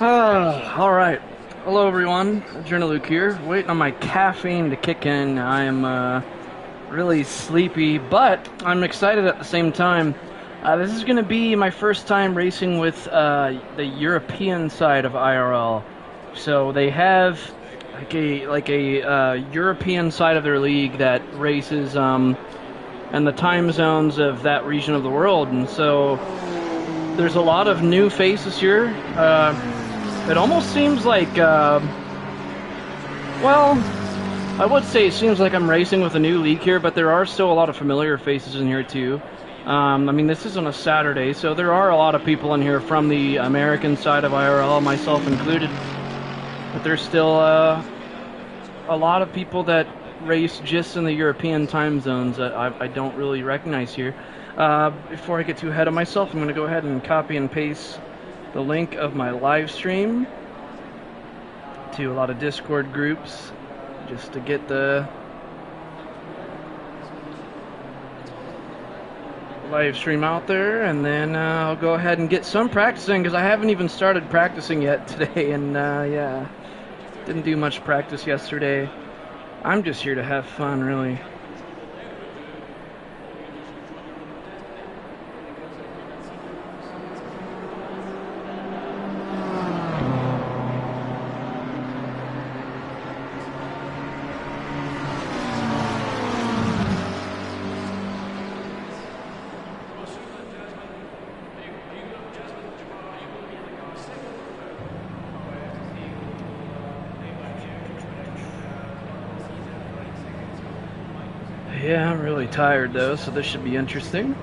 All right. Hello, everyone. Journal Luke here. Waiting on my caffeine to kick in. I am really sleepy, but I'm excited at the same time. This is going to be my first time racing with the European side of IRL. So they have like a European side of their league that races in the time zones of that region of the world, and so there's a lot of new faces here. It almost seems like, well, I would say it seems like I'm racing with a new league here, but there are still a lot of familiar faces in here too. I mean, this is on a Saturday, so there are a lot of people in here from the American side of IRL, myself included. But there's still a lot of people that race just in the European time zones that I don't really recognize here. Before I get too ahead of myself, I'm going to go ahead and copy and paste the link of my live stream to a lot of Discord groups just to get the live stream out there, and then I'll go ahead and get some practicing because I haven't even started practicing yet today, and yeah, didn't do much practice yesterday. I'm just here to have fun, really. Yeah, I'm really tired though, so this should be interesting.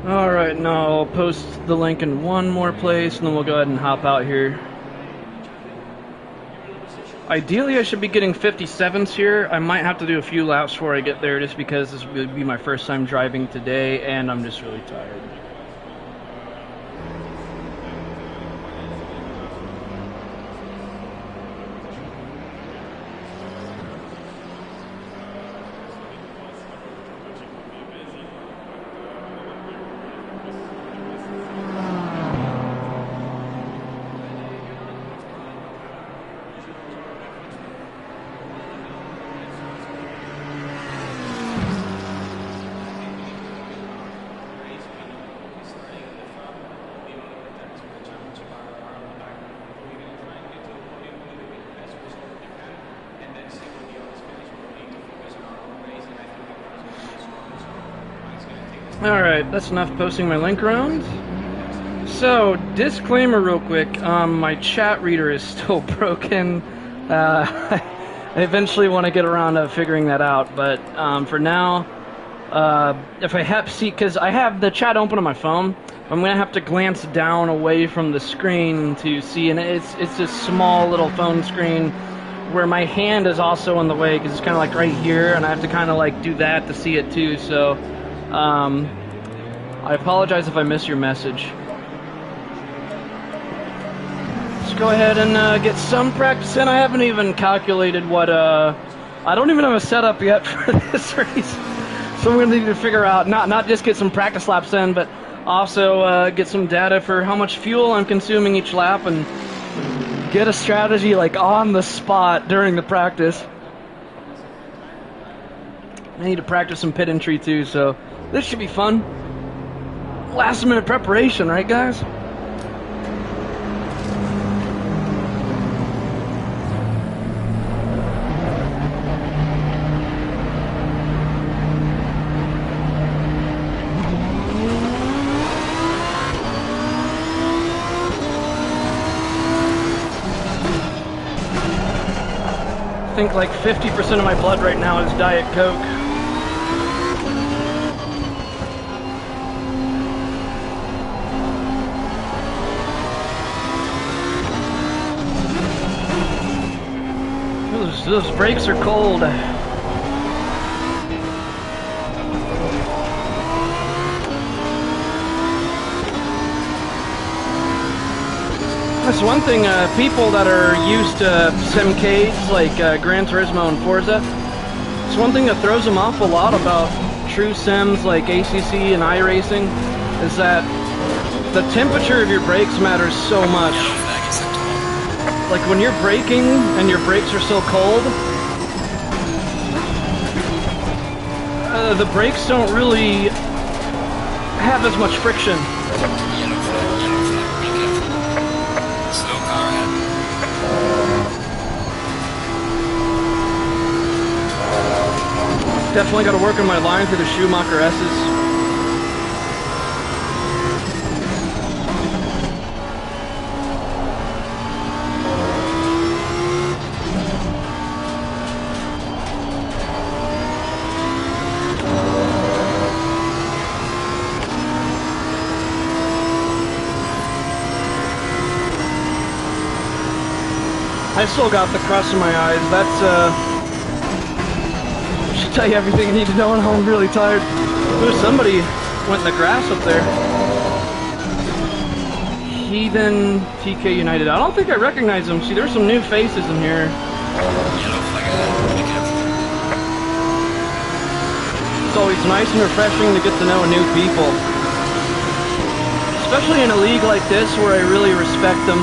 Alright, now I'll post the link in one more place and then we'll go ahead and hop out here. Ideally I should be getting 57s here. I might have to do a few laps before I get there just because this will be my first time driving today and I'm just really tired. Alright, that's enough posting my link around. So, disclaimer real quick, my chat reader is still broken. I eventually want to get around to figuring that out, but for now, if I have, because I have the chat open on my phone, I'm going to have to glance down away from the screen to see, and it's this small little phone screen where my hand is also in the way, because it's kind of like right here, and I have to kind of like do that to see it too, so I apologize if I miss your message. Let's go ahead and get some practice in. I haven't even calculated what, I don't even have a setup yet for this race. So I'm going to need to figure out, not just get some practice laps in, but also get some data for how much fuel I'm consuming each lap and get a strategy like on the spot during the practice. I need to practice some pit entry too, so this should be fun. Last minute preparation, right guys? think like 50% of my blood right now is Diet Coke. Those brakes are cold. That's one thing, people that are used to simcades like Gran Turismo and Forza, it's one thing that throws them off a lot about true sims like ACC and iRacing, is that the temperature of your brakes matters so much. Like when you're braking and your brakes are so cold, the brakes don't really have as much friction. Definitely got to work on my line through the Schumacher S's. I still got the crust in my eyes. That's should tell you everything you need to know, and I'm really tired. Ooh, somebody went in the grass up there. Heathen TK United. I don't think I recognize them. See, there's some new faces in here. It's always nice and refreshing to get to know new people. Especially in a league like this where I really respect them.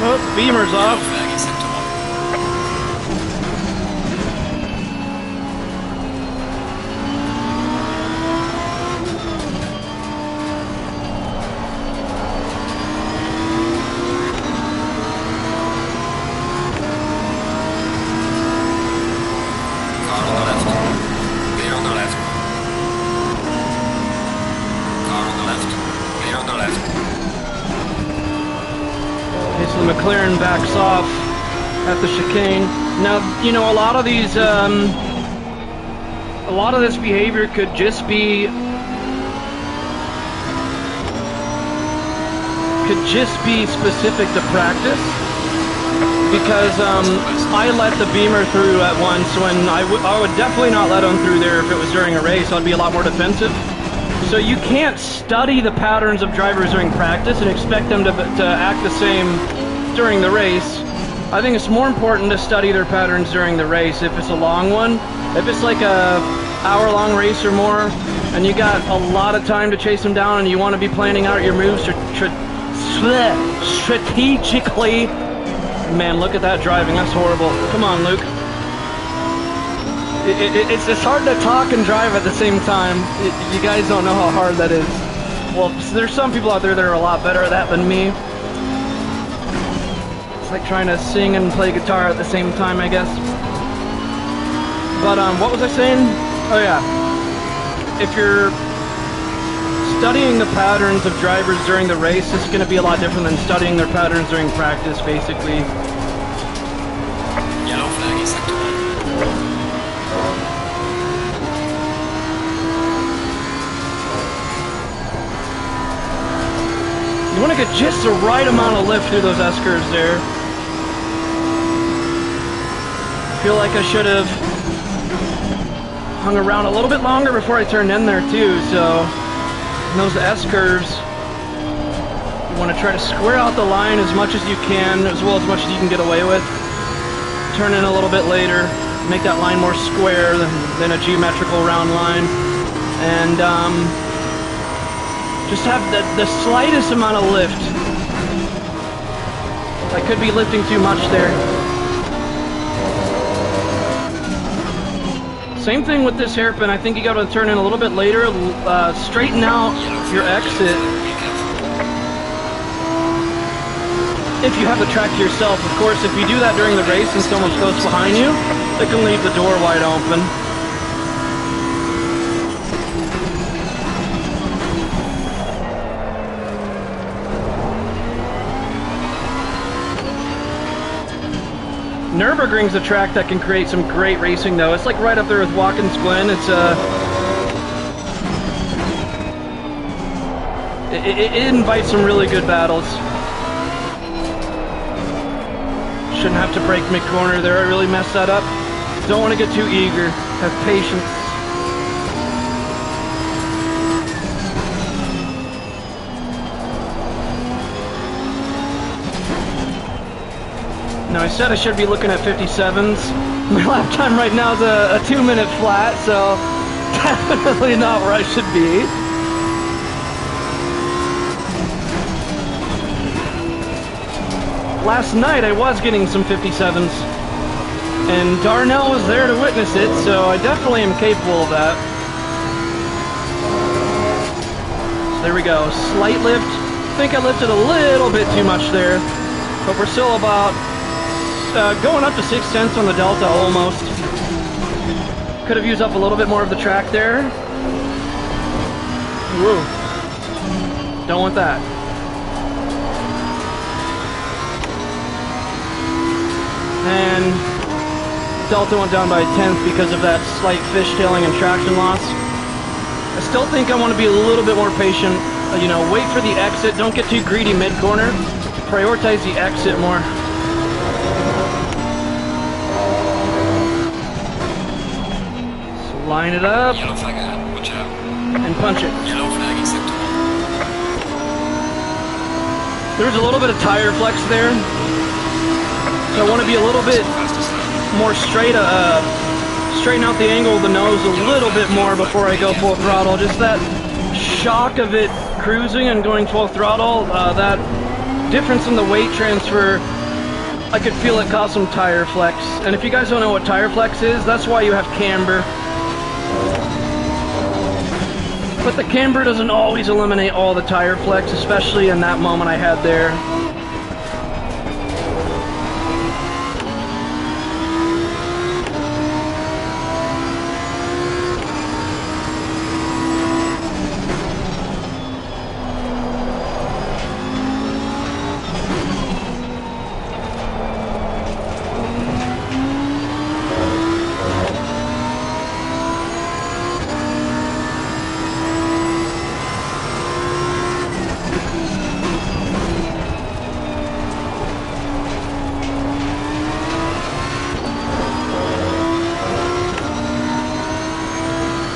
Oh, beamer's off. McLaren backs off at the chicane. Now, you know, a lot of these, a lot of this behavior could just be specific to practice, because I let the beamer through at once when I would definitely not let him through there if it was during a race. I'd be a lot more defensive. So you can't study the patterns of drivers during practice and expect them to act the same during the race. I think it's more important to study their patterns during the race if it's a long one. If it's like a hour-long race or more, and you got a lot of time to chase them down and you want to be planning out your moves strategically. Man, look at that driving. That's horrible. Come on, Luke. It's hard to talk and drive at the same time. You guys don't know how hard that is. Well, there's some people out there that are a lot better at that than me. It's like trying to sing and play guitar at the same time, I guess. But what was I saying? Oh yeah. If you're studying the patterns of drivers during the race, it's going to be a lot different than studying their patterns during practice, basically. Yellow flag is active. get just the right amount of lift through those S-curves there. Feel like I should have hung around a little bit longer before I turned in there too. So in those S-curves, you want to try to square out the line as much as you can, as well as much as you can get away with. Turn in a little bit later, make that line more square than a geometrical round line. And just have the slightest amount of lift. I could be lifting too much there. Same thing with this hairpin. I think you got to turn in a little bit later, straighten out your exit. If you have the track to yourself, of course. If you do that during the race and someone's close behind you, they can leave the door wide open. Nurburgring's a track that can create some great racing, though. It's like right up there with Watkins Glen. It's it invites some really good battles. Shouldn't have to brake mid-corner there. I really messed that up. Don't want to get too eager. Have patience. Now, I said I should be looking at 57s. My lap time right now is a 2-minute flat, so definitely not where I should be. Last night I was getting some 57s, and Darnell was there to witness it, so I definitely am capable of that. So there we go, slight lift. I think I lifted a little bit too much there, but we're still about going up to 6/10 on the Delta almost. Could have used up a little bit more of the track there. Woo. Don't want that. And Delta went down by 1/10 because of that slight fishtailing and traction loss. I still think I want to be a little bit more patient. You know, wait for the exit. Don't get too greedy mid-corner. Prioritize the exit more. So line it up and punch it. There's a little bit of tire flex there. So I want to be a little bit more straight, straighten out the angle of the nose a little bit more before I go full throttle. Just that shock of it cruising and going full throttle, that difference in the weight transfer, I could feel it cause some tire flex. And if you guys don't know what tire flex is, that's why you have camber. But the camber doesn't always eliminate all the tire flex, especially in that moment I had there.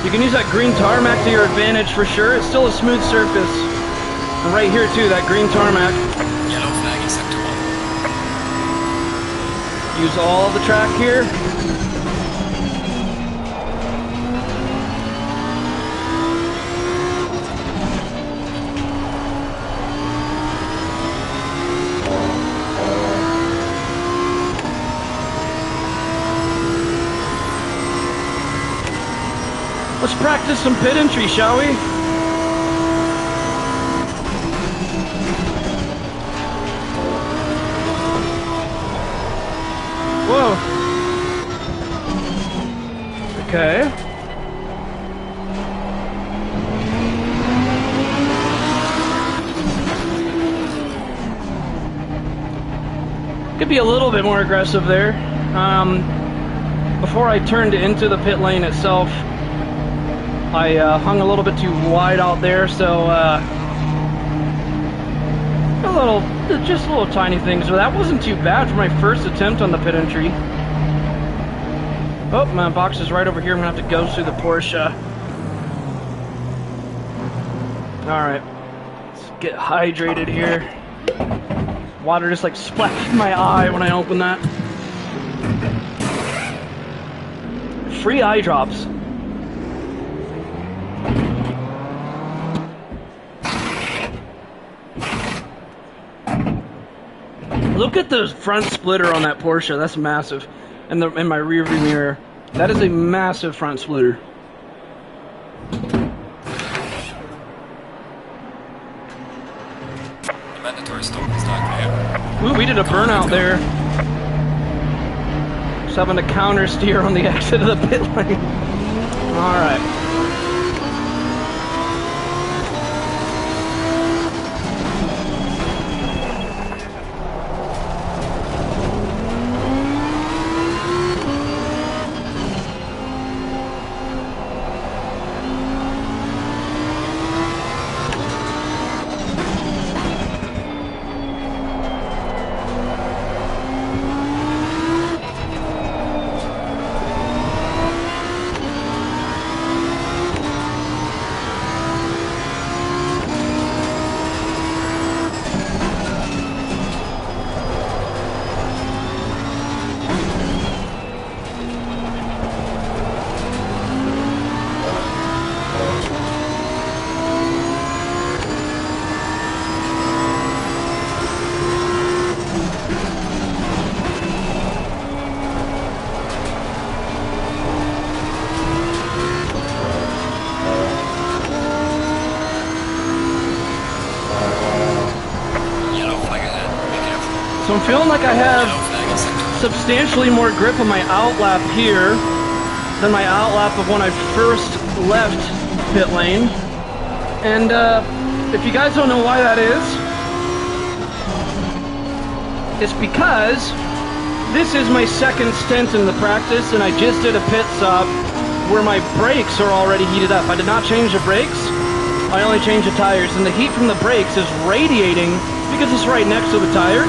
You can use that green tarmac to your advantage for sure. It's still a smooth surface. And right here too, that green tarmac. Yellow flag in sector 1. Use all the track here. Let's practice some pit entry, shall we? Whoa. Okay. Could be a little bit more aggressive there. Before I turned into the pit lane itself, I hung a little bit too wide out there, so just little tiny things. So that wasn't too bad for my first attempt on the pit entry. Oh, my box is right over here. I'm gonna have to go through the Porsche. Alright, let's get hydrated here. Water just like splashed in my eye when I opened that. Free eye drops. Look at the front splitter on that Porsche. That's massive. And in my rear view mirror. That is a massive front splitter. Mandatory stop is not clear. Ooh, we did a burnout there. Just having to counter steer on the exit of the pit lane. Alright. So I'm feeling like I have substantially more grip on my outlap here than my outlap of when I first left pit lane. And if you guys don't know why that is, it's because this is my second stint in the practice, and I just did a pit stop where my brakes are already heated up. I did not change the brakes, I only changed the tires, and the heat from the brakes is radiating because it's right next to the tires.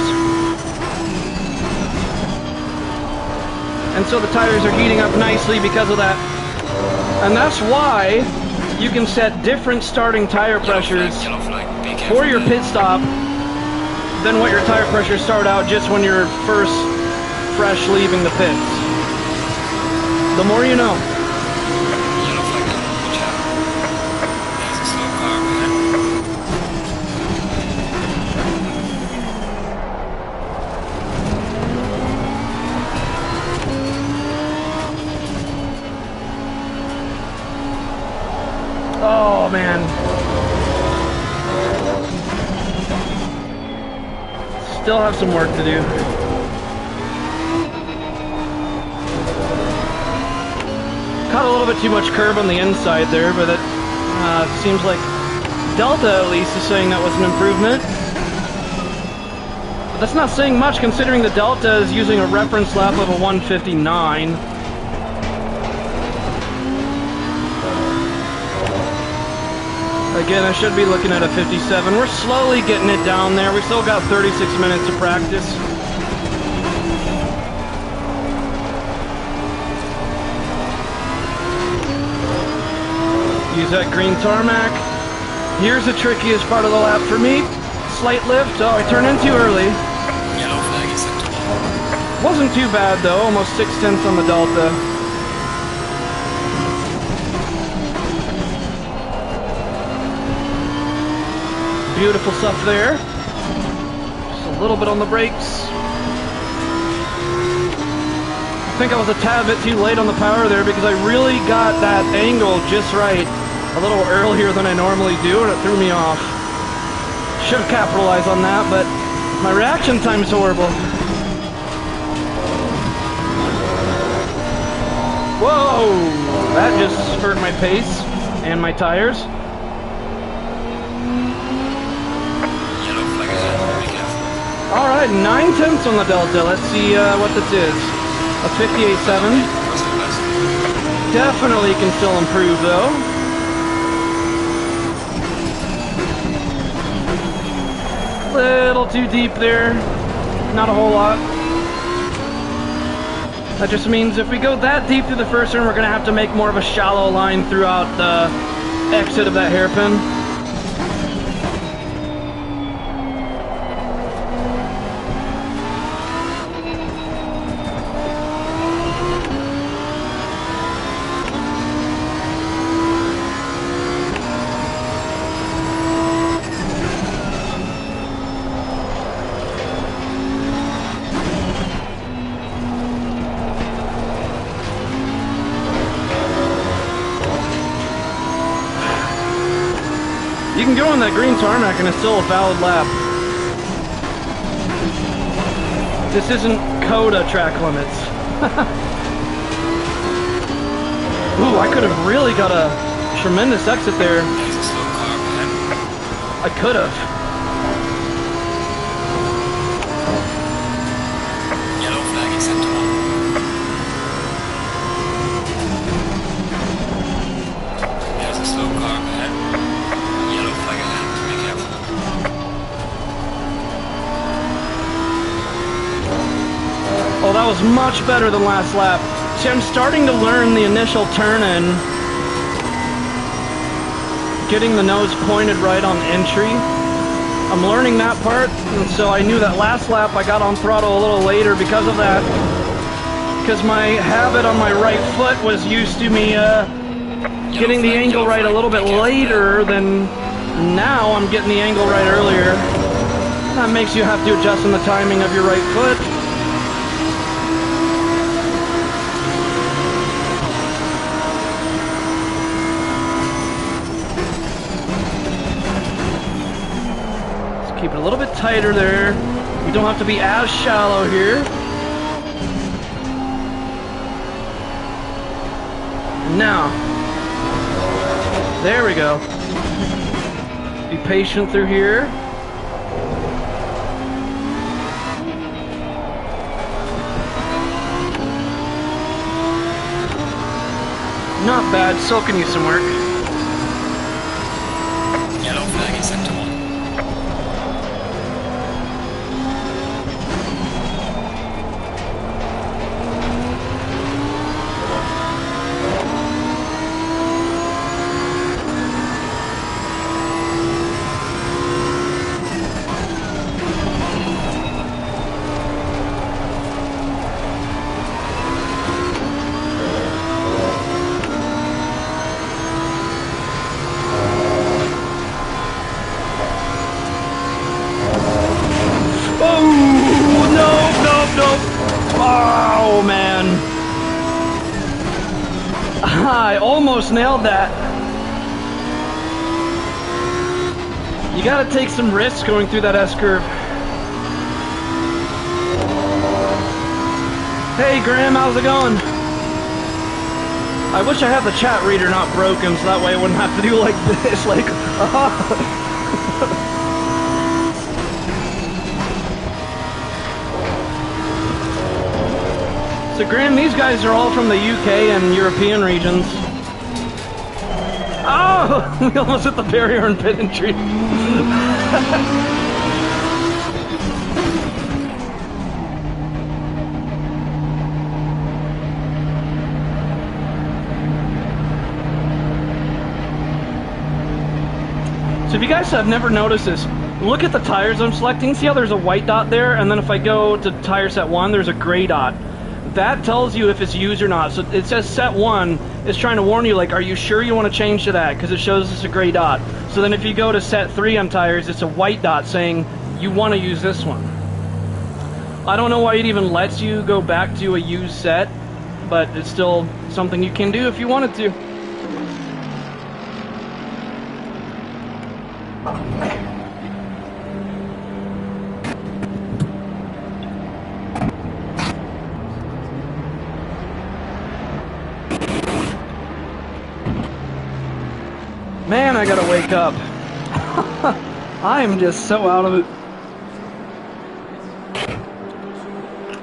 And so the tires are heating up nicely because of that. And that's why you can set different starting tire pressures for your pit stop than what your tire pressures start out just when you're first fresh leaving the pits. The more you know. Oh man. Still have some work to do. Caught a little bit too much curb on the inside there, but it seems like Delta at least is saying that was an improvement. But that's not saying much considering the Delta is using a reference lap of a 159. Again, I should be looking at a 57. We're slowly getting it down there. We still got 36 minutes to practice. Use that green tarmac. Here's the trickiest part of the lap for me. Slight lift. Oh, I turned in too early. Yellow flag is acceptable. Wasn't too bad though. Almost 6/10 on the Delta. Beautiful stuff there. Just a little bit on the brakes. I think I was a tad bit too late on the power there because I really got that angle just right a little earlier than I normally do, and it threw me off. Should have capitalized on that, but my reaction time is horrible. Whoa! That just hurt my pace and my tires. Alright, 9/10 on the Delta. Let's see what this is. A 58.7. Definitely can still improve though. Little too deep there. Not a whole lot. That just means if we go that deep through the first turn, we're going to have to make more of a shallow line throughout the exit of that hairpin. You can go on that green tarmac and it's still a valid lap. This isn't CODA track limits. Ooh, I could have really got a tremendous exit there. There's a slow car behind. I could have. Yellow flag is set to 1. There's a slow car behind. Yellow flag ahead, be careful. Oh, that was much better than last lap. See, I'm starting to learn the initial turn-in. Getting the nose pointed right on entry. I'm learning that part, and so I knew that last lap I got on throttle a little later because of that. Because my habit on my right foot was used to me getting the angle right a little bit later than now. I'm getting the angle right earlier. That makes you have to adjust in the timing of your right foot. Let's keep it a little bit tighter there. We don't have to be as shallow here. Now, there we go. Be patient through here. Not bad, still can use some work. Yellow flag is set to 1. Oh, man. I almost nailed that. You gotta take some risks going through that S-curve. Hey, Graham, how's it going? I wish I had the chat reader not broken, so that way I wouldn't have to do like this, like, So Graham, these guys are all from the UK and European regions. Oh! We almost hit the barrier in pit entry. So if you guys have never noticed this, look at the tires I'm selecting. See how there's a white dot there? And then if I go to tire set 1, there's a gray dot. That tells you if it's used or not. So it says set 1, it's trying to warn you, like, are you sure you want to change to that? Because it shows it's a gray dot. So then if you go to set 3 on tires, it's a white dot saying you want to use this one. I don't know why it even lets you go back to a used set, but it's still something you can do if you wanted to. Man, I gotta wake up. I am just so out of it.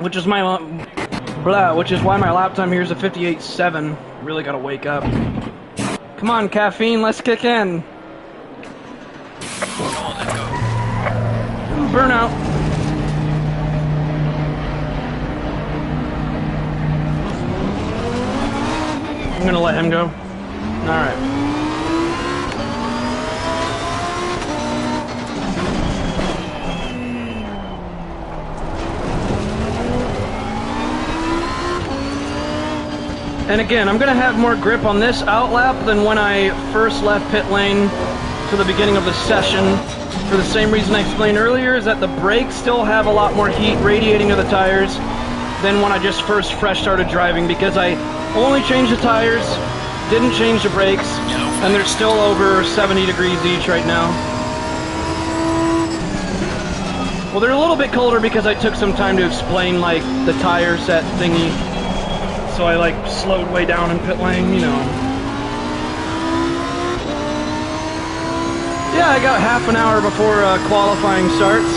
Which is why my lap time here is a 58.7. Really gotta wake up. Come on, caffeine, let's kick in. Come on, let's go. burnout. I'm gonna let him go. Alright. And again, I'm gonna have more grip on this outlap than when I first left pit lane to the beginning of the session. For the same reason I explained earlier, is that the brakes still have a lot more heat radiating to the tires than when I just fresh started driving, because I only changed the tires, didn't change the brakes, and they're still over 70 degrees each right now. Well, they're a little bit colder because I took some time to explain, like, the tire set thingy. So I, like, slowed way down in pit lane, you know. Yeah, I got half an hour before qualifying starts.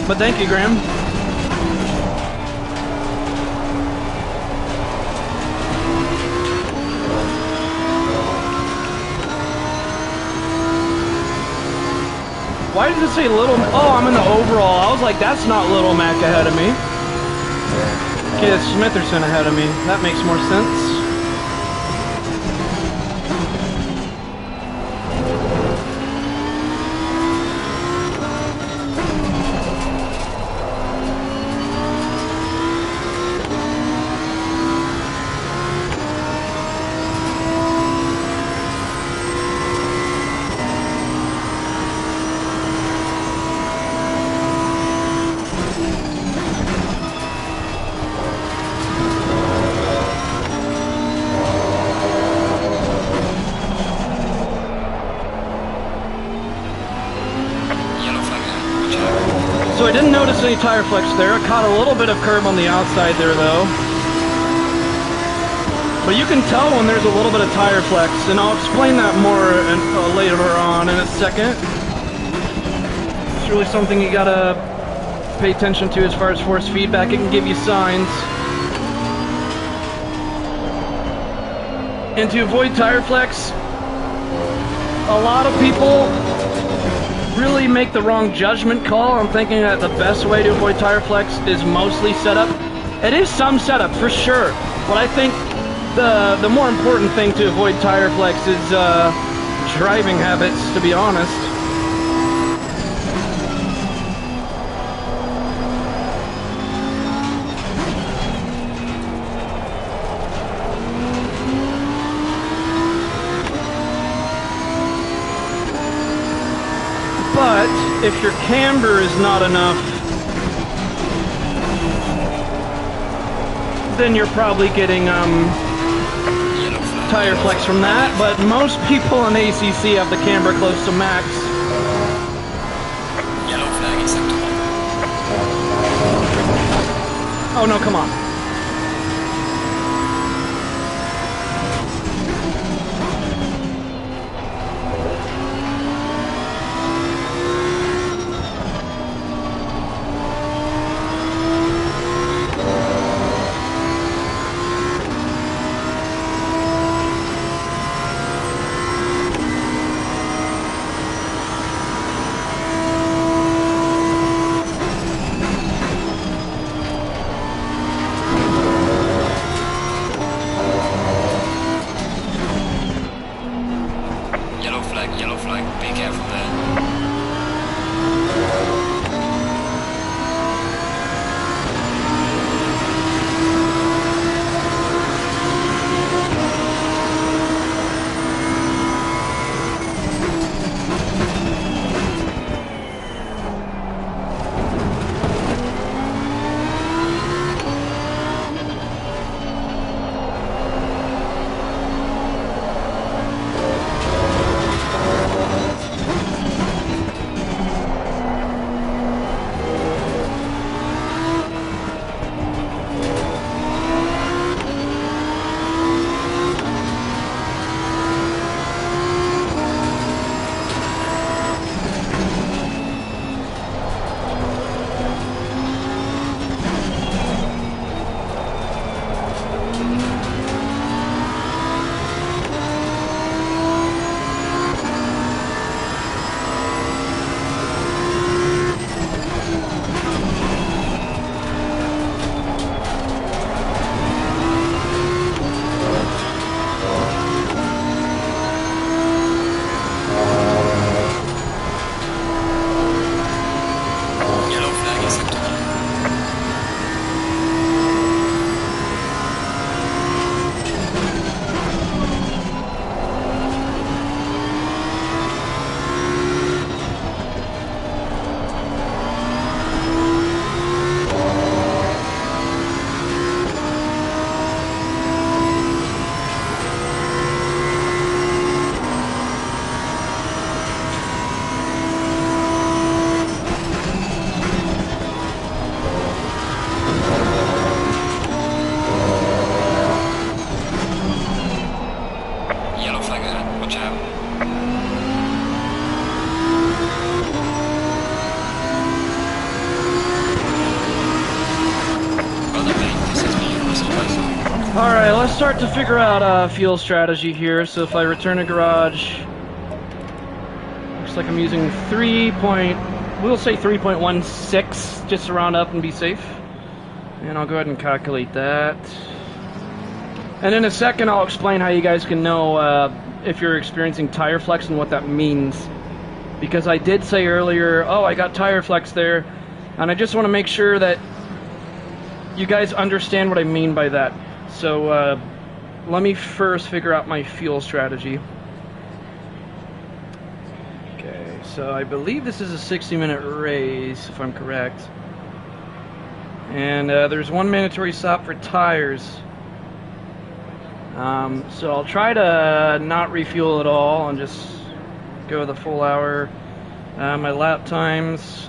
But thank you, Graham. Why does it say Little Mac? Oh, I'm in the overall. I was like, that's not Little Mac ahead of me. Okay, it's Smitherson ahead of me. That makes more sense. So I didn't notice any tire flex there. I caught a little bit of curb on the outside there though. But you can tell when there's a little bit of tire flex, and I'll explain that more later on in a second. It's really something you gotta pay attention to as far as force feedback. It can give you signs. And to avoid tire flex, a lot of people really make the wrong judgment call. I'm thinking that the best way to avoid tire flex is mostly setup. It is some setup for sure, but I think the more important thing to avoid tire flex is driving habits, to be honest. But if your camber is not enough, then you're probably getting tire flex from that. But most people in ACC have the camber close to max. Yellow flag acceptable. Oh no, come on. let's start to figure out fuel strategy here. So if I return to garage, looks like I'm using we'll say 3.16, just to round up and be safe. And I'll go ahead and calculate that. And in a second, I'll explain how you guys can know if you're experiencing tire flex and what that means. Because I did say earlier, oh, I got tire flex there, and I just want to make sure that you guys understand what I mean by that. So let me first figure out my fuel strategy. Okay, so I believe this is a 60-minute race, if I'm correct. And there's one mandatory stop for tires. So I'll try to not refuel at all and just go the full hour. My lap times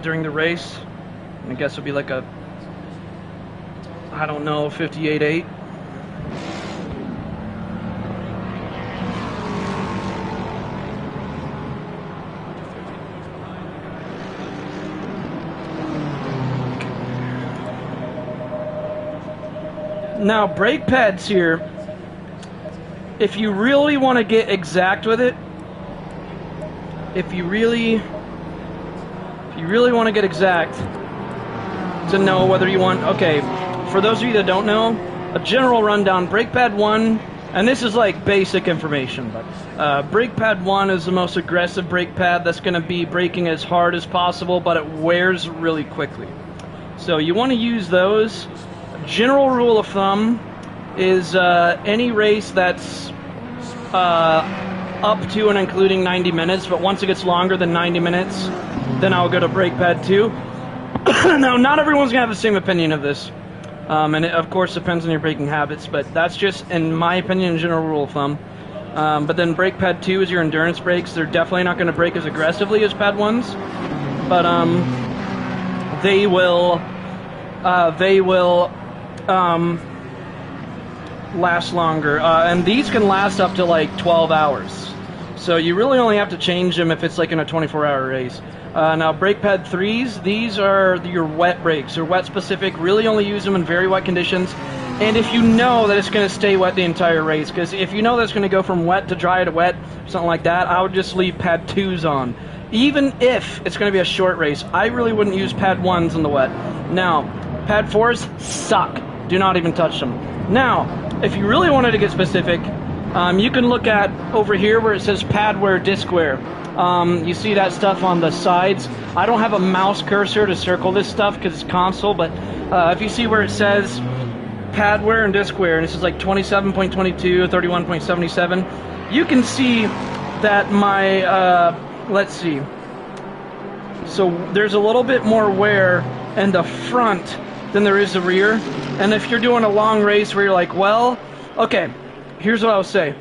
during the race, I guess would be like a, I don't know, 58.8. Now, brake pads here, if you really want to get exact with it, if you really want to get exact to know whether you want, okay, for those of you that don't know, a general rundown, brake pad 1, and this is like basic information, but brake pad 1 is the most aggressive brake pad that's going to be braking as hard as possible, but it wears really quickly. So you want to use those. General rule of thumb is any race that's up to and including 90 minutes, but once it gets longer than 90 minutes, then I'll go to brake pad 2. Now, not everyone's going to have the same opinion of this, and it, of course, depends on your braking habits, but that's just, in my opinion, a general rule of thumb. But then brake pad 2 is your endurance brakes. They're definitely not going to brake as aggressively as pad 1s, but they will last longer, and these can last up to like 12 hours. So you really only have to change them if it's like in a 24-hour race. Now, brake pad 3s, these are your wet brakes. They're wet specific. Really only use them in very wet conditions. And if you know that it's going to stay wet the entire race, because if you know that it's going to go from wet to dry to wet, something like that, I would just leave pad 2s on. Even if it's going to be a short race, I really wouldn't use pad 1s in the wet. Now, pad 4s suck. Do not even touch them. Now, if you really wanted to get specific, you can look at over here where it says pad wear, disc wear. You see that stuff on the sides. I don't have a mouse cursor to circle this stuff because it's console, but if you see where it says pad wear and disc wear, and this is like 27.22, 31.77, you can see that my, let's see. So there's a little bit more wear in the front than there is the rear. And if you're doing a long race where you're like, well, okay, here's what I'll say.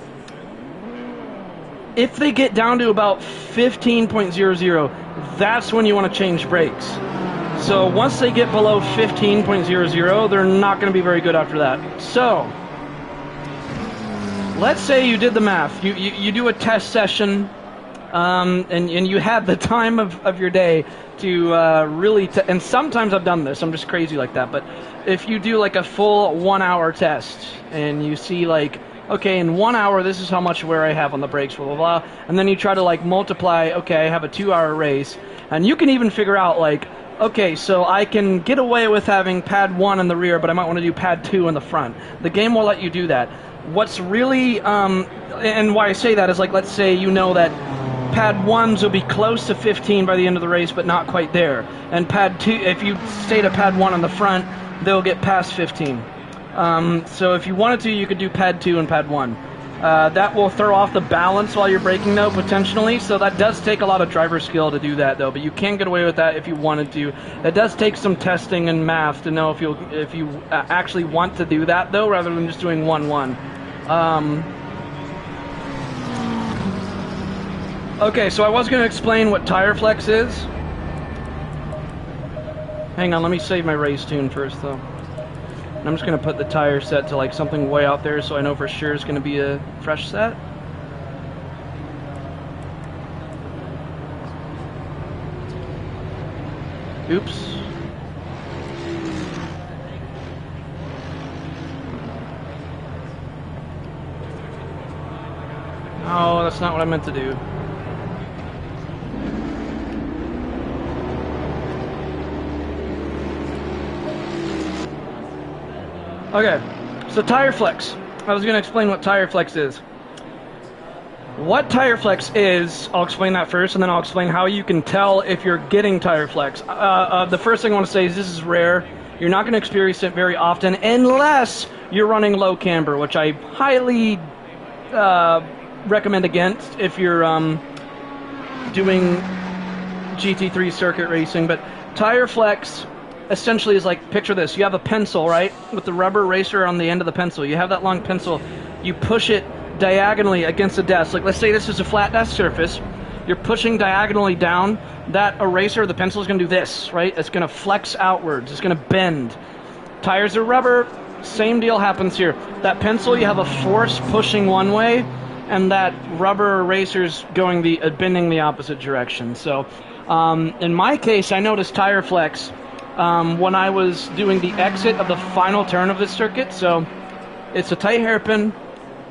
If they get down to about 15.00, that's when you want to change brakes. So once they get below 15.00, they're not going to be very good after that. So let's say you did the math. You do a test session, and you have the time of your day to really, and sometimes I've done this, I'm just crazy like that, but if you do like a full 1 hour test, and you see like, okay, in 1 hour, this is how much wear I have on the brakes, blah, blah, blah, and then you try to like multiply, okay, I have a 2 hour race, and you can even figure out like, okay, so I can get away with having pad 1 in the rear, but I might want to do pad 2 in the front. The game will let you do that. What's really, and why I say that is like, let's say you know that pad 1s will be close to 15 by the end of the race, but not quite there. And pad 2, if you stayed at pad 1 on the front, they'll get past 15. So if you wanted to, you could do pad 2 and pad 1. That will throw off the balance while you're braking, though, potentially. So that does take a lot of driver skill to do that, though. But you can get away with that if you wanted to. It does take some testing and math to know if you actually want to do that, though, rather than just doing 1-1. Okay, so I was going to explain what tire flex is. Hang on, let me save my race tune first, though. And I'm just going to put the tire set to like something way out there so I know for sure it's going to be a fresh set. Oops. Oh, that's not what I meant to do. Okay, so tire flex. I was going to explain what tire flex is. What tire flex is, I'll explain that first, and then I'll explain how you can tell if you're getting tire flex. The first thing I want to say is this is rare. You're not going to experience it very often unless you're running low camber, which I highly recommend against if you're doing GT3 circuit racing. But tire flex essentially is like, picture this. You have a pencil, right, with the rubber eraser on the end of the pencil. You have that long pencil. You push it diagonally against the desk. Like, let's say this is a flat desk surface. You're pushing diagonally down. That eraser, the pencil, is going to do this, right? It's going to flex outwards. It's going to bend. Tires are rubber. Same deal happens here. That pencil, you have a force pushing one way, and that rubber eraser's going bending the opposite direction. So, in my case, I noticed tire flex when I was doing the exit of the final turn of this circuit. So, it's a tight hairpin.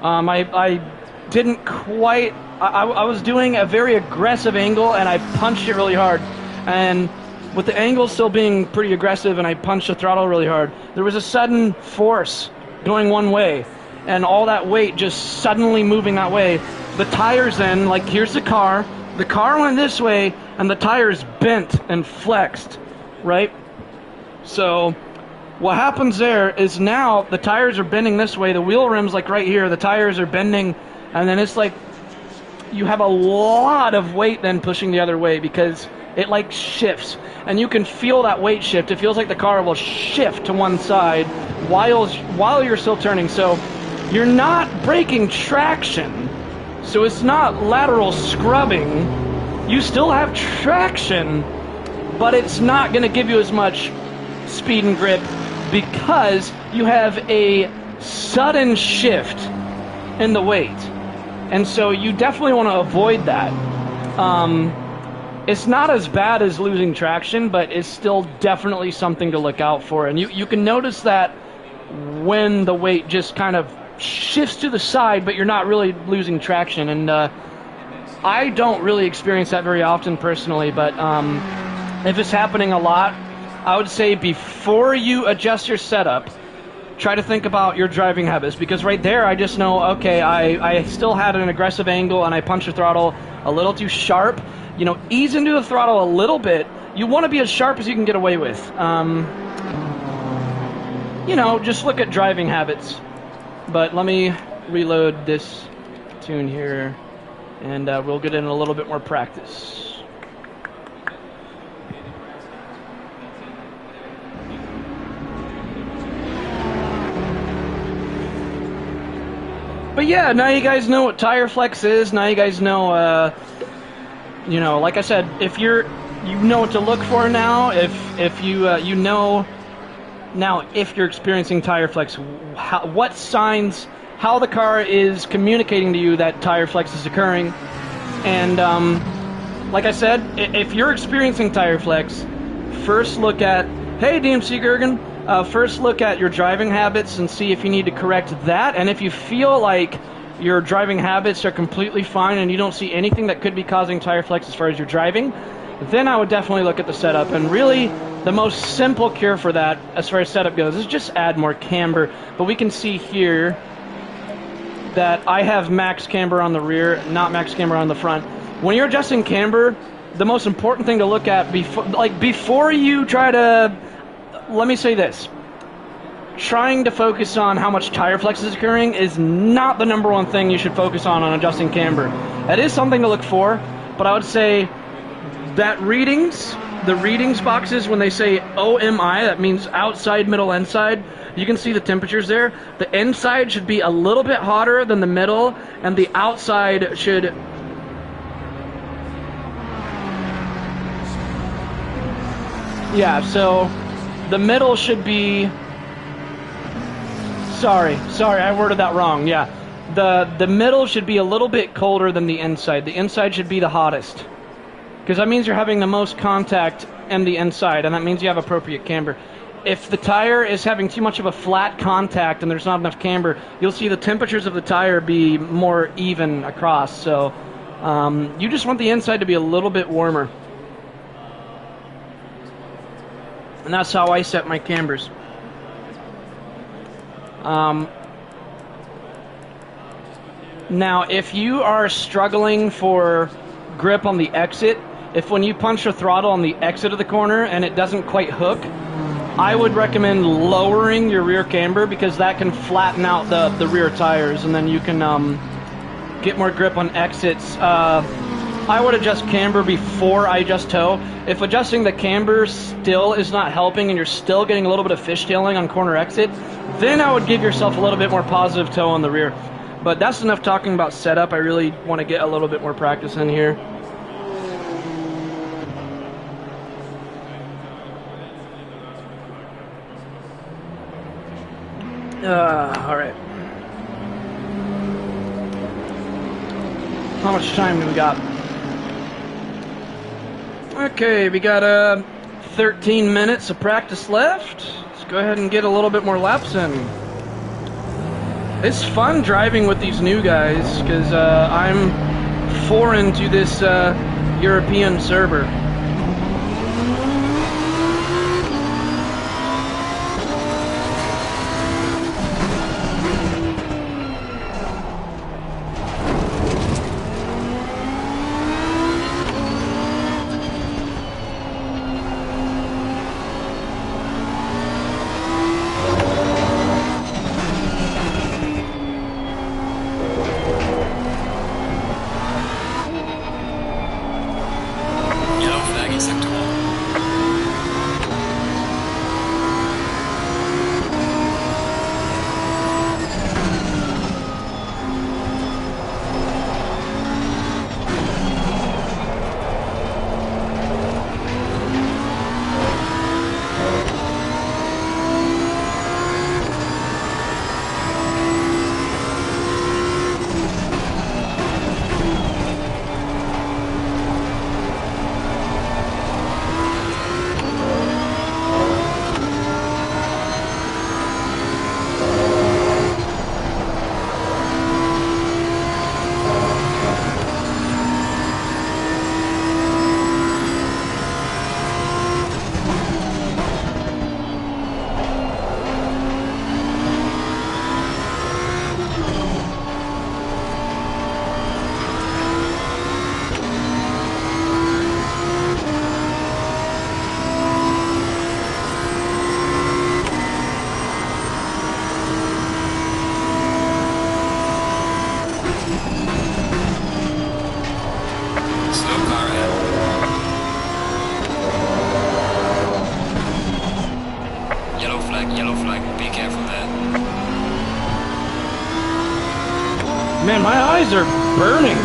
I didn't quite. I was doing a very aggressive angle, and I punched it really hard. And with the angle still being pretty aggressive, and I punched the throttle really hard, there was a sudden force going one way, and all that weight just suddenly moving that way. The tires then, like, here's the car went this way, and the tires bent and flexed, right? So what happens there is now the tires are bending this way, the wheel rim's like right here, the tires are bending, and then it's like you have a lot of weight then pushing the other way because it like shifts, and you can feel that weight shift. It feels like the car will shift to one side while you're still turning. So you're not breaking traction, so it's not lateral scrubbing. You still have traction, but it's not going to give you as much speed and grip because you have a sudden shift in the weight. And so you definitely want to avoid that. It's not as bad as losing traction, but it's still definitely something to look out for. And you can notice that when the weight just kind of shifts to the side, but you're not really losing traction. And I don't really experience that very often personally, but if it's happening a lot, I would say before you adjust your setup, try to think about your driving habits, because right there I just know, okay, I still had an aggressive angle and I punched the throttle a little too sharp. You know, ease into the throttle a little bit. You want to be as sharp as you can get away with. You know, just look at driving habits. But let me reload this tune here, and we'll get in a little bit more practice. But yeah, now you guys know what tire flex is. Now you guys know, you know, like I said, if you know what to look for now. If you know now if you're experiencing tire flex, what signs, how the car is communicating to you that tire flex is occurring. And like I said, if you're experiencing tire flex, first look at, hey DMC Gergen, first look at your driving habits and see if you need to correct that. And if you feel like your driving habits are completely fine and you don't see anything that could be causing tire flex as far as your driving, then I would definitely look at the setup. And really, the most simple cure for that, as far as setup goes, is just add more camber. But we can see here that I have max camber on the rear, not max camber on the front. When you're adjusting camber, the most important thing to look at before you try to, let me say this, trying to focus on how much tire flex is occurring is not the number one thing you should focus on adjusting camber. It is something to look for, but I would say that the readings boxes, when they say OMI, that means outside, middle, inside, you can see the temperatures there. The inside should be a little bit hotter than the middle, and the outside should... Yeah, so the middle should be... Sorry, I worded that wrong. Yeah, the middle should be a little bit colder than the inside. The inside should be the hottest, because that means you're having the most contact in the inside, and that means you have appropriate camber. if the tire is having too much of a flat contact and there's not enough camber, you'll see the temperatures of the tire be more even across. So you just want the inside to be a little bit warmer. And that's how I set my cambers. Now, if you are struggling for grip on the exit, if when you punch the throttle on the exit of the corner and it doesn't quite hook, I would recommend lowering your rear camber, because that can flatten out the rear tires, and then you can get more grip on exits. I would adjust camber before I adjust toe. If adjusting the camber still is not helping and you're still getting a little bit of fishtailing on corner exit, then I would give yourself a little bit more positive toe on the rear. But that's enough talking about setup. I really want to get a little bit more practice in here. All right. How much time do we got? Okay, we got 13 minutes of practice left. Let's go ahead and get a little bit more laps in. It's fun driving with these new guys, because I'm foreign to this European server. Man, my eyes are burning.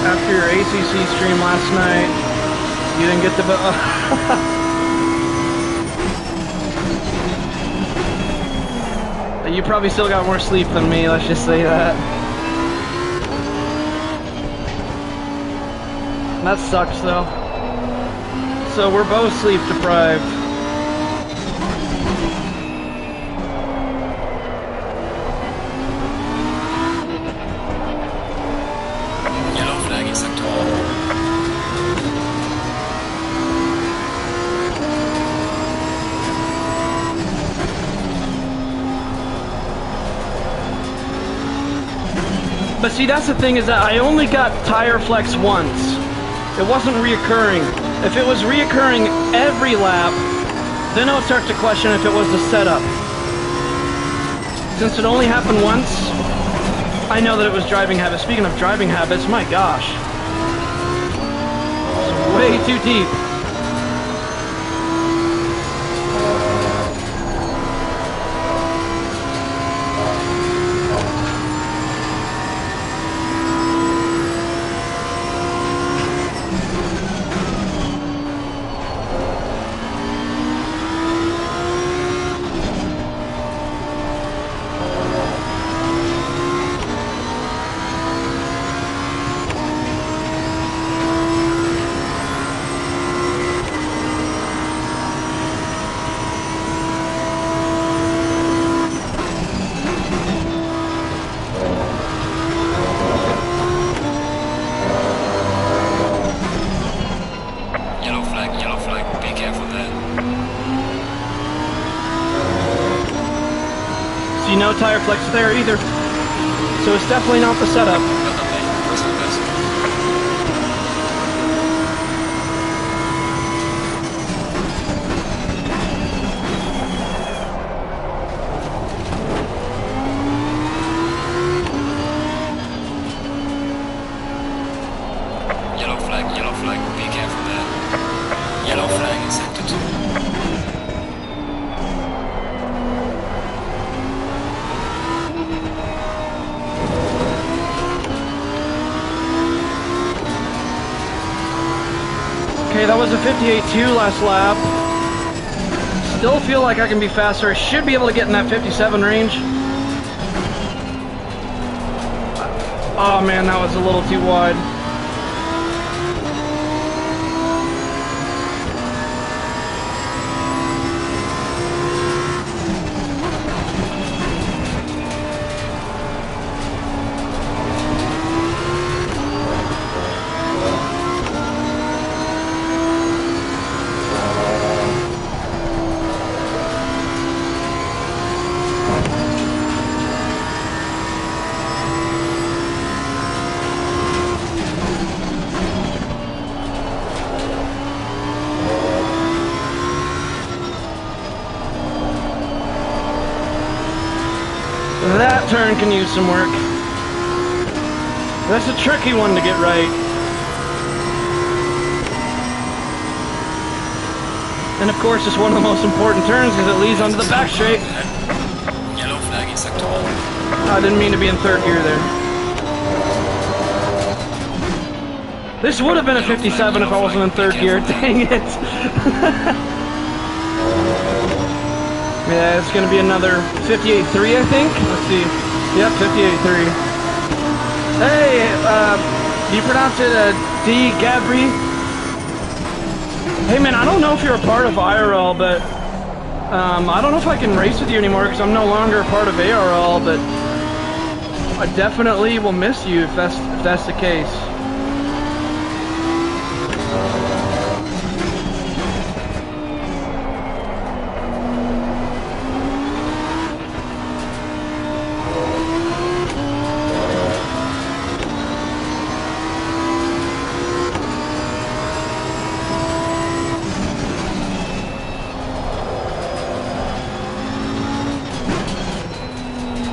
After your ACC stream last night, you didn't get the... You probably still got more sleep than me, let's just say that. That sucks, though. So we're both sleep deprived. But see, that's the thing, is that I only got tire flex once. It wasn't reoccurring. If it was reoccurring every lap, then I would start to question if it was the setup. Since it only happened once, I know that it was driving habits. Speaking of driving habits, my gosh. It's way too deep. See no tire flex there either. So it's definitely not the setup. Got that lane, personal best. Yellow flag, be careful there. Yellow flag in sector 2. Okay, that was a 58.2 last lap. Still feel like I can be faster. I should be able to get in that 57 range. Oh man, that was a little too wide. That turn can use some work. That's a tricky one to get right. And of course, it's one of the most important turns because it leads onto the back straight. Yellow flag in sector 1. I didn't mean to be in third gear there. This would have been a 57 if I wasn't in third gear. Dang it. Yeah, it's going to be another 58.3, I think. Let's see. Yep, 58.3. Hey, do you pronounce it D. Gabri? Hey man, I don't know if you're a part of IRL, but I don't know if I can race with you anymore because I'm no longer a part of ARL, but I definitely will miss you if that's the case.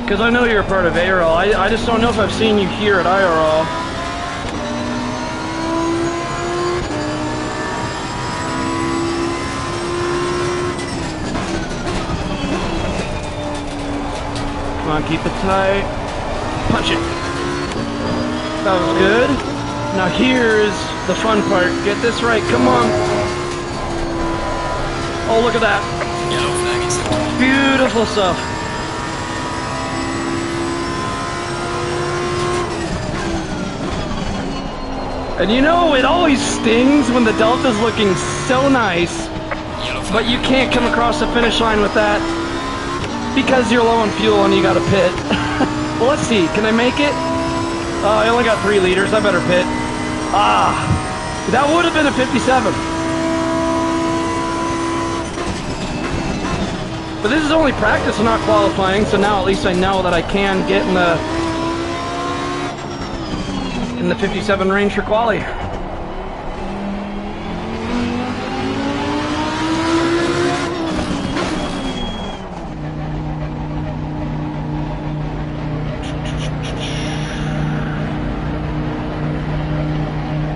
Because I know you're a part of ARL. I just don't know if I've seen you here at IRL. Come on, keep it tight. Punch it. That was good. Now here's the fun part. Get this right. Come on. Oh, look at that. Yellow flag in sector 1. Beautiful stuff. And you know, it always stings when the Delta's looking so nice, but you can't come across the finish line with that because you're low on fuel and you got to pit. Well, let's see. Can I make it? I only got 3 liters. I better pit. Ah, that would have been a 57. But this is only practice and not qualifying, so now at least I know that I can get in the 57 range for quali.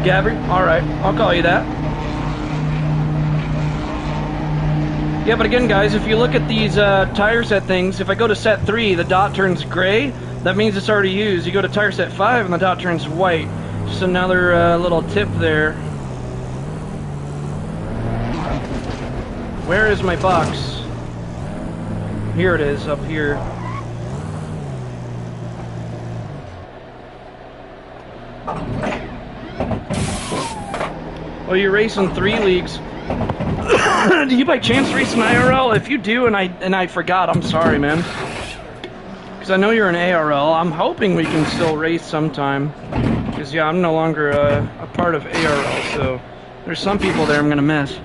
Gabby? Alright, I'll call you that. Yeah, but again guys, if you look at these tire set things, if I go to set 3, the dot turns gray. That means it's already used. You go to tire set 5 and the dot turns white. Just another little tip there. Where is my box? Here it is, up here. Oh, you're racing 3 leagues. Do you by chance race an IRL? If you do and I forgot, I'm sorry, man. I know you're an ARL. I'm hoping we can still race sometime. Because, yeah, I'm no longer a part of ARL, so there's some people there I'm going to miss.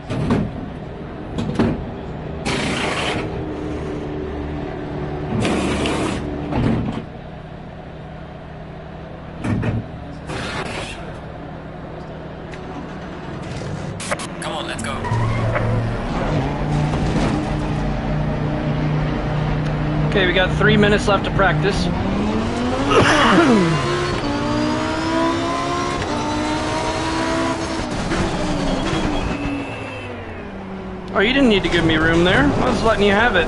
Okay, we got 3 minutes left to practice. Oh, you didn't need to give me room there. I was letting you have it.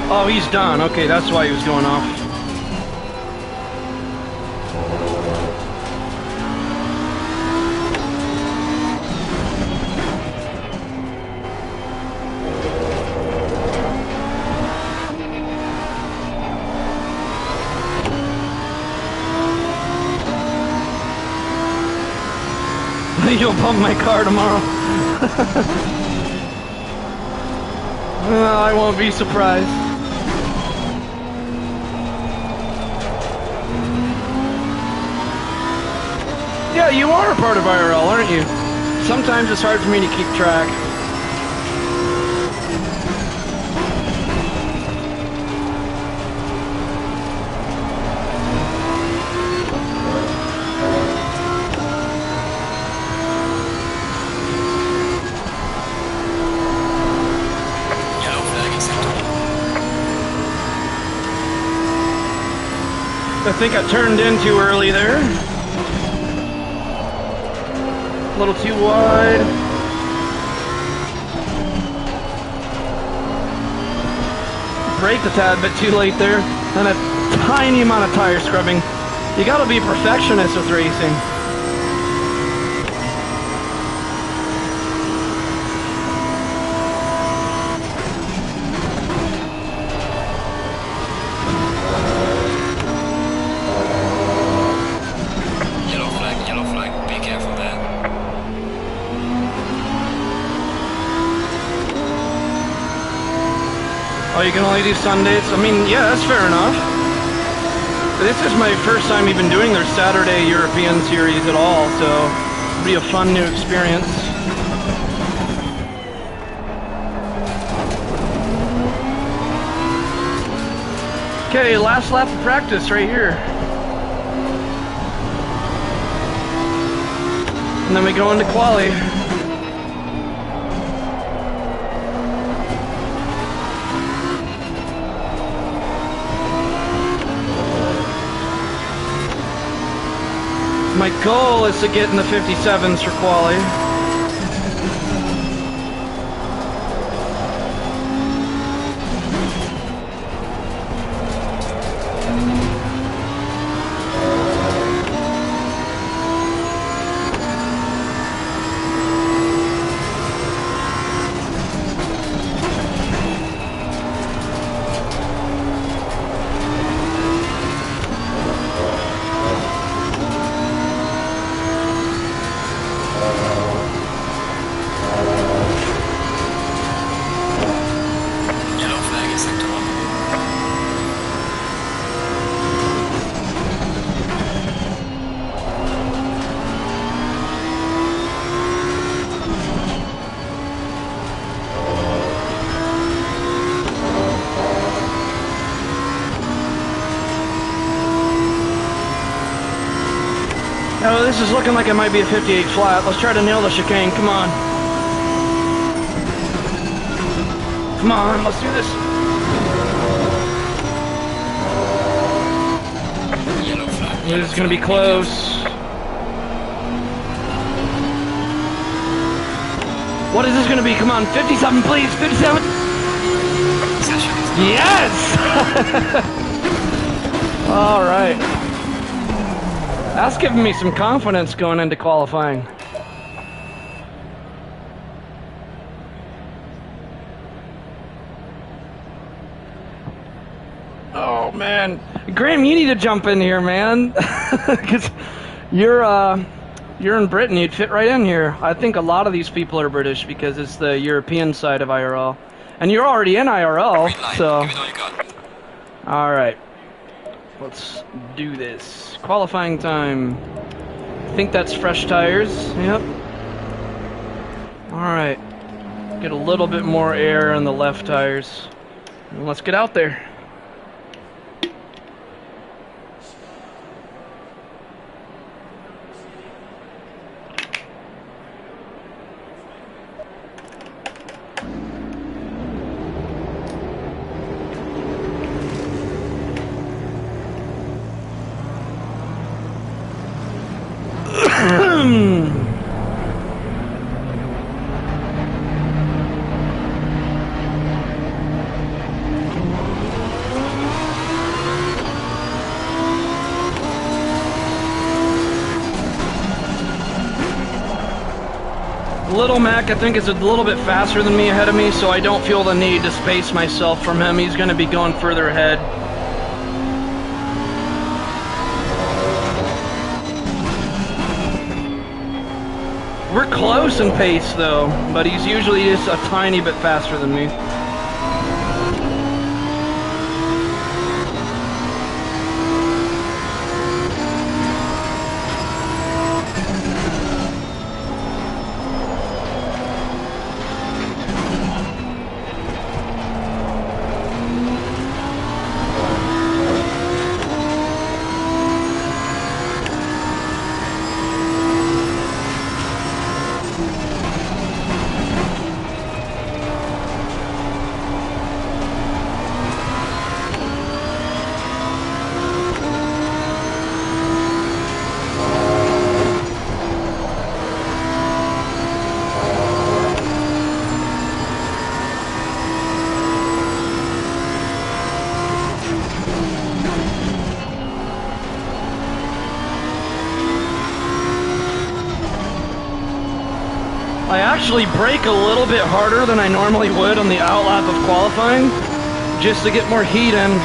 Oh, he's done. Okay, that's why he was going off. You'll pump my car tomorrow. I won't be surprised. Yeah, you are a part of IRL, aren't you? Sometimes it's hard for me to keep track. I think I turned in too early there. A little too wide. Braked a tad bit too late there. And a tiny amount of tire scrubbing. You gotta be a perfectionist with racing. Oh, you can only do Sundays? I mean, yeah, that's fair enough. This is my first time even doing their Saturday European series at all, so it'll be a fun new experience. Okay, last lap of practice right here. And then we go into quali. My goal is to get in the 57s for quali. Oh, this is looking like it might be a 58 flat. Let's try to nail the chicane. Come on. Come on, let's do this. This is going to be close. What is this going to be? Come on, 57, please. 57. Yes! All right. That's giving me some confidence going into qualifying. Oh man, Graham, you need to jump in here, man, because you're in Britain. You'd fit right in here. I think a lot of these people are British because it's the European side of IRL, and you're already in IRL. So, all right. Let's do this. Qualifying time. I think that's fresh tires. Yep. Alright. Get a little bit more air on the left tires. And let's get out there. Little Mac, I think, is a little bit faster than me ahead of me, so I don't feel the need to space myself from him. He's going to be going further ahead. We're close in pace, though, but he's usually just a tiny bit faster than me. I actually brake a little bit harder than I normally would on the outlap of qualifying, just to get more heat in.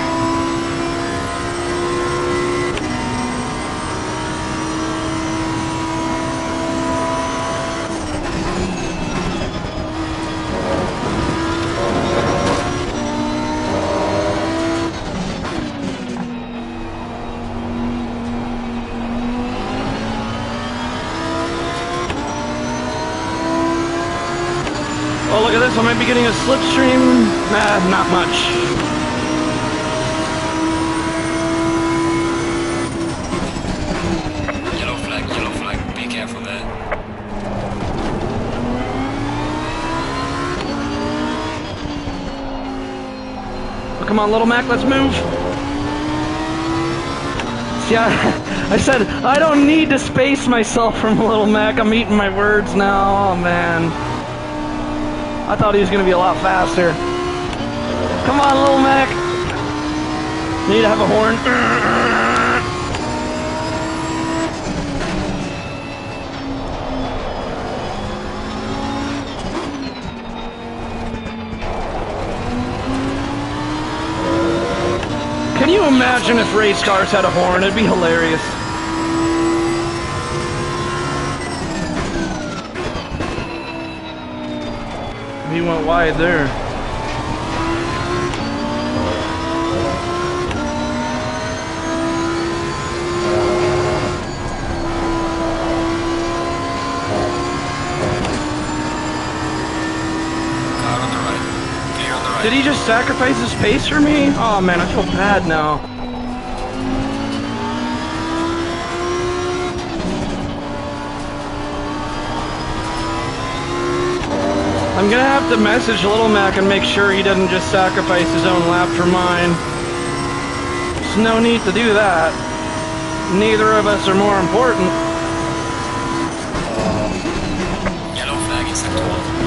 Oh, look at this, I might be getting a slipstream. Nah, not much. Yellow flag, be careful there. Oh, come on, Little Mac, let's move. See, I said, I don't need to space myself from Little Mac. I'm eating my words now. Oh, man. I thought he was going to be a lot faster. Come on, Little Mac. Need to have a horn. Can you imagine if race cars had a horn? It'd be hilarious. He went wide there. Car on the right. Clear on the right. Did he just sacrifice his pace for me? Oh man, I feel bad now. I'm gonna have to message Little Mac and make sure he doesn't just sacrifice his own lap for mine. There's no need to do that. Neither of us are more important. Yellow flag in sector 1.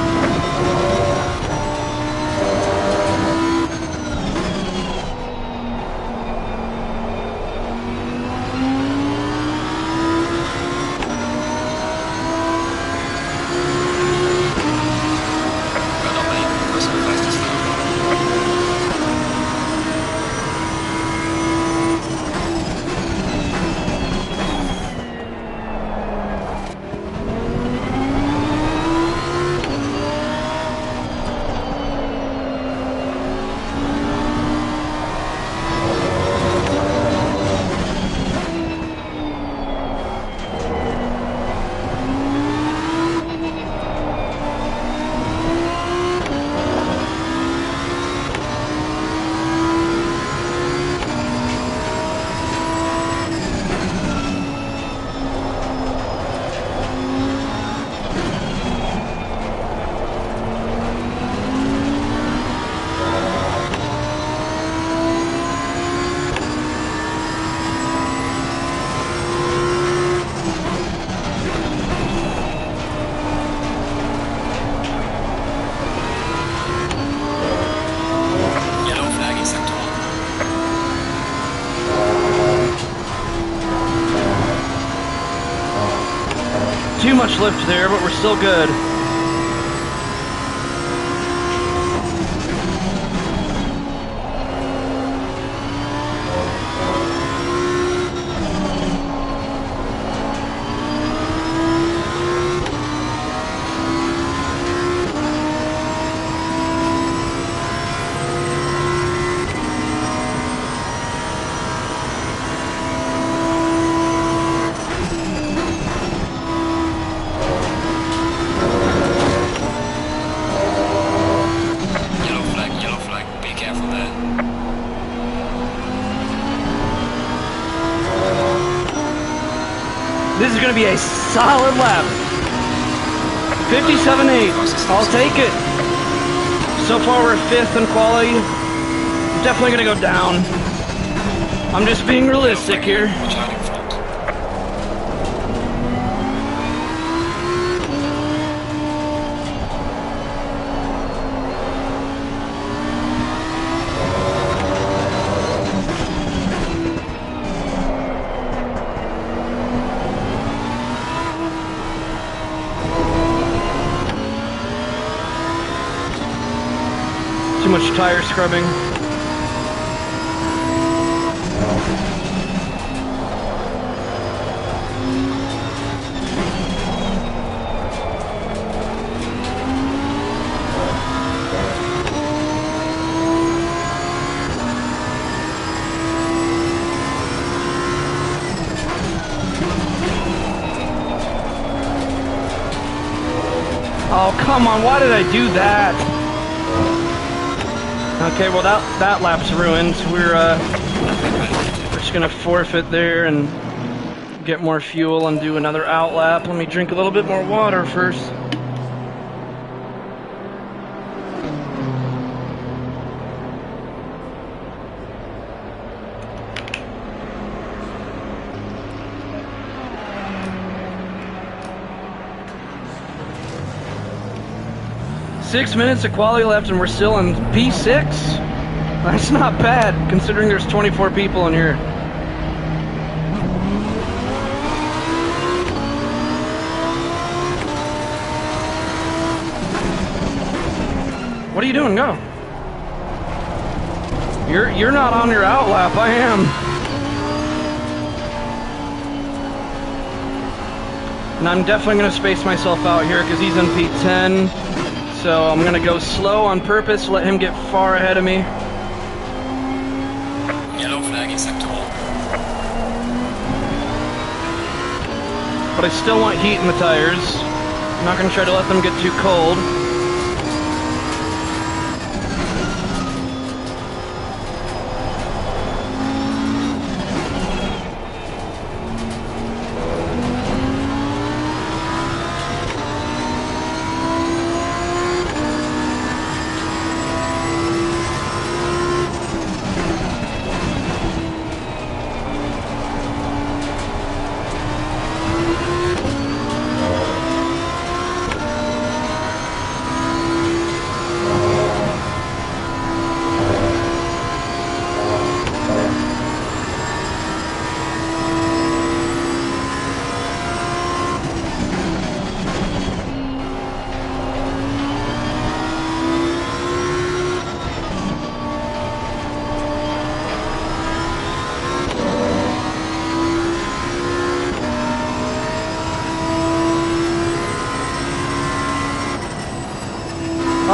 Too much lift there, but we're still good. This is going to be a solid lap. 57.8. I'll take it. So far we're 5th in quality. Definitely going to go down. I'm just being realistic here. Watch out in front. Too much tire scrubbing. Oh, come on, why did I do that? Okay, well that lap's ruined. We're just gonna forfeit there and get more fuel and do another out lap. Let me drink a little bit more water first. Six minutes of quality left and we're still in P6? That's not bad, considering there's 24 people in here. What are you doing? Go. You're not on your out lap, I am. And I'm definitely gonna space myself out here because he's in P10. So I'm gonna go slow on purpose, let him get far ahead of me. Yellow flag in sector 1. But I still want heat in the tires. I'm not gonna try to let them get too cold.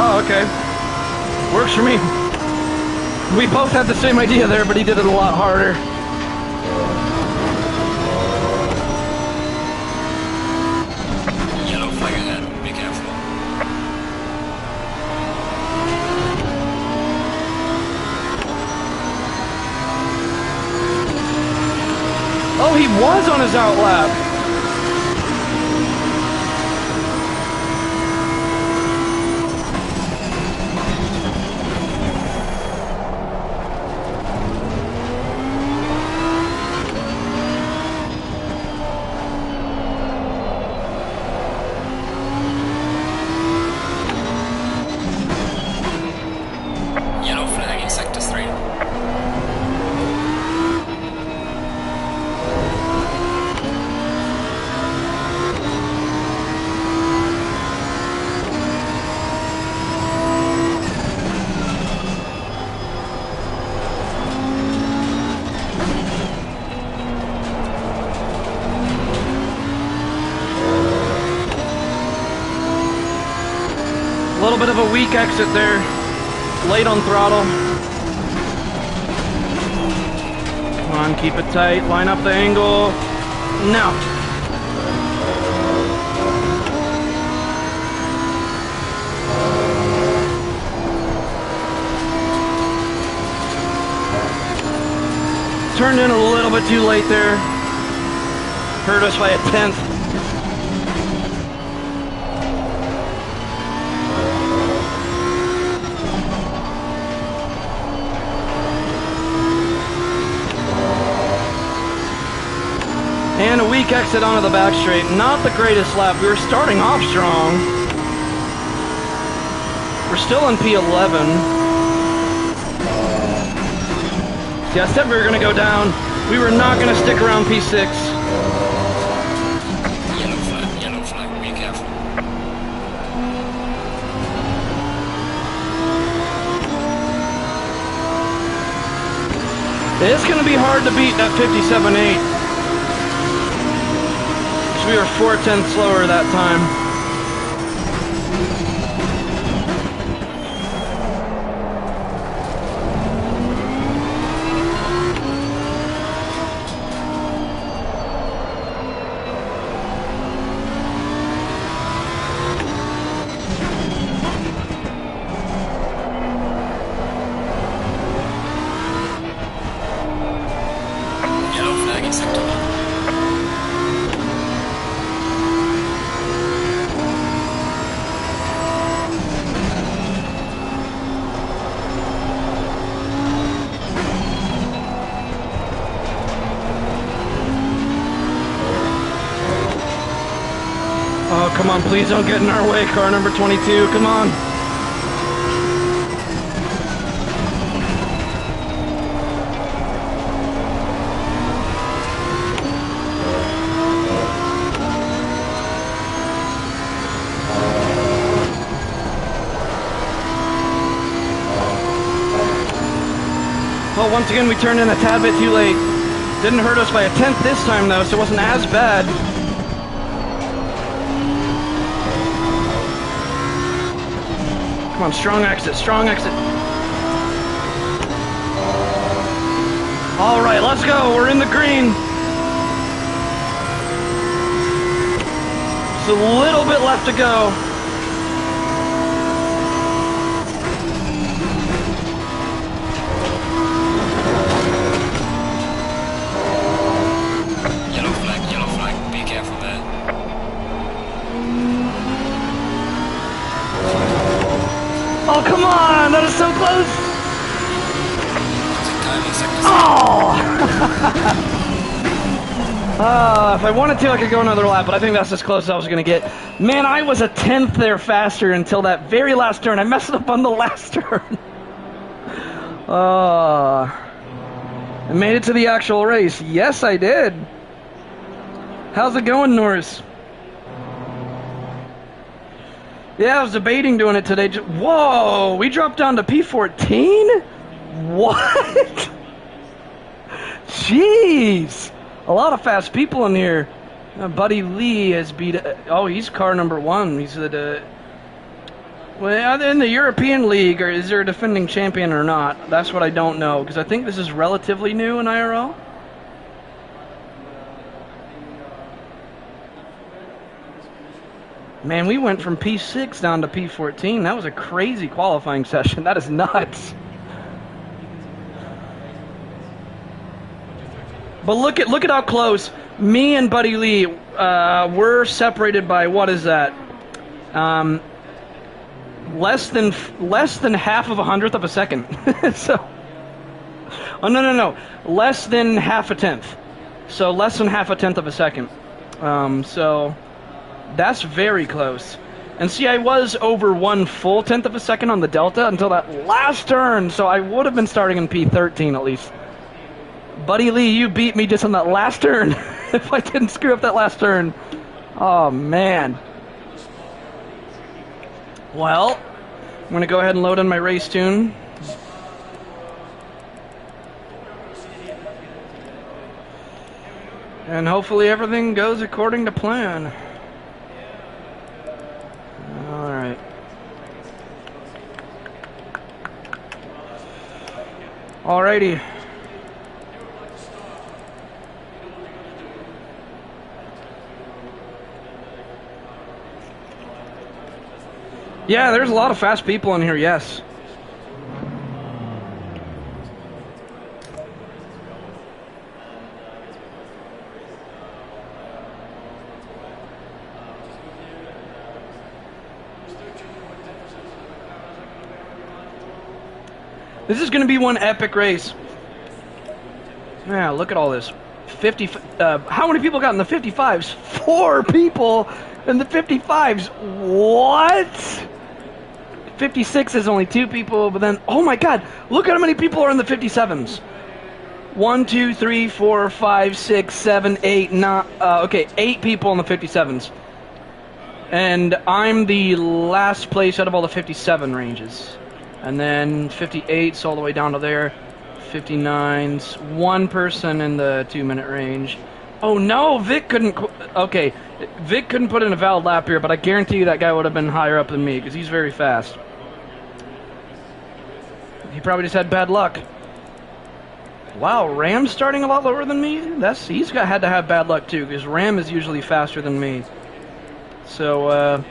Oh, okay. Works for me. We both had the same idea there, but he did it a lot harder. Yellow flag ahead. Be careful. Oh, he was on his out lap. Yellow flag in sector 3. A little bit of a weak exit there. Late on throttle. Come on, keep it tight. Line up the angle. Now. Turned in a little bit too late there. Hurt us by a tenth. And a weak exit onto the back straight. Not the greatest lap. We were starting off strong. We're still in P11. See, I said we were going to go down. We were not going to stick around P6. Yellow flag, be careful. It's going to be hard to beat that 57.8. We were 4/10 slower that time. Yellow flag in sector 1. Oh, come on, please don't get in our way, car number 22, come on. Oh, once again, we turned in a tad bit too late. Didn't hurt us by a tenth this time, though, so it wasn't as bad. Come on, strong exit, strong exit. All right, let's go. We're in the green. Just a little bit left to go. Yellow flag, be careful there. Oh, come on! That is so close! Oh! If I wanted to, I could go another lap, but I think that's as close as I was going to get. Man, I was a tenth there faster until that very last turn. I messed up on the last turn. I made it to the actual race. Yes, I did. How's it going, Norris? Yeah, I was debating doing it today. Whoa, we dropped down to P14? What? Jeez. A lot of fast people in here. Buddy Lee has beat... oh, he's car number 1. He's the... well, in the European League, or is there a defending champion or not? That's what I don't know, because I think this is relatively new in IRL. Man, we went from P6 down to P14. That was a crazy qualifying session. That is nuts. But look at how close me and Buddy Lee were separated by, what is that? Less than half of a hundredth of a second. So, oh no, less than half a tenth. So less than half a tenth of a second. So that's very close. And see, I was over 1 full tenth of a second on the delta until that last turn. So I would have been starting in P13 at least. Buddy Lee, you beat me just on that last turn. If I didn't screw up that last turn. Oh, man. Well, I'm going to go ahead and load in my race tune. And hopefully everything goes according to plan. Alright. Alrighty. Yeah, there's a lot of fast people in here, yes. This is going to be one epic race. Yeah, look at all this. 50. How many people got in the 55s? 4 people in the 55s. What? 56 is only 2 people, but then, oh my God, look at how many people are in the 57s. 1, 2, 3, 4, 5, 6, 7, 8, 9. Okay, 8 people in the 57s. And I'm the last place out of all the 57 ranges. And then 58's all the way down to there. 59's 1 person in the 2-minute range. Oh no, Vic couldn't. Okay, Vic couldn't put in a valid lap here, but I guarantee you that guy would have been higher up than me because he's very fast. He probably just had bad luck. Wow, Ram's starting a lot lower than me. Had to have bad luck too because Ram is usually faster than me. So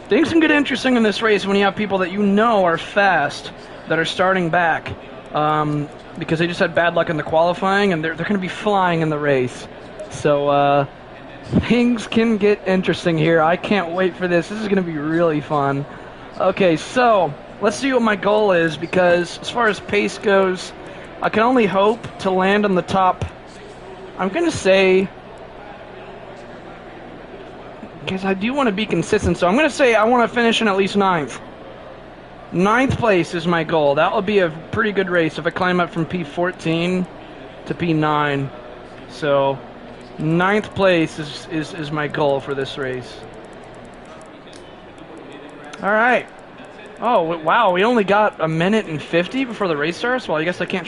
things can get interesting in this race when you have people that you know are fast that are starting back. Because they just had bad luck in the qualifying, and they're going to be flying in the race. So things can get interesting here. I can't wait for this. This is going to be really fun. Okay, so let's see what my goal is, because as far as pace goes, I can only hope to land on the top. I'm going to say, because I do want to be consistent, so I'm going to say I want to finish in at least 9th. 9th place is my goal. That will be a pretty good race if I climb up from P14 to P9. So 9th place is my goal for this race. All right. Oh, wow. We only got 1 minute and 50 before the race starts? Well, I guess I can't try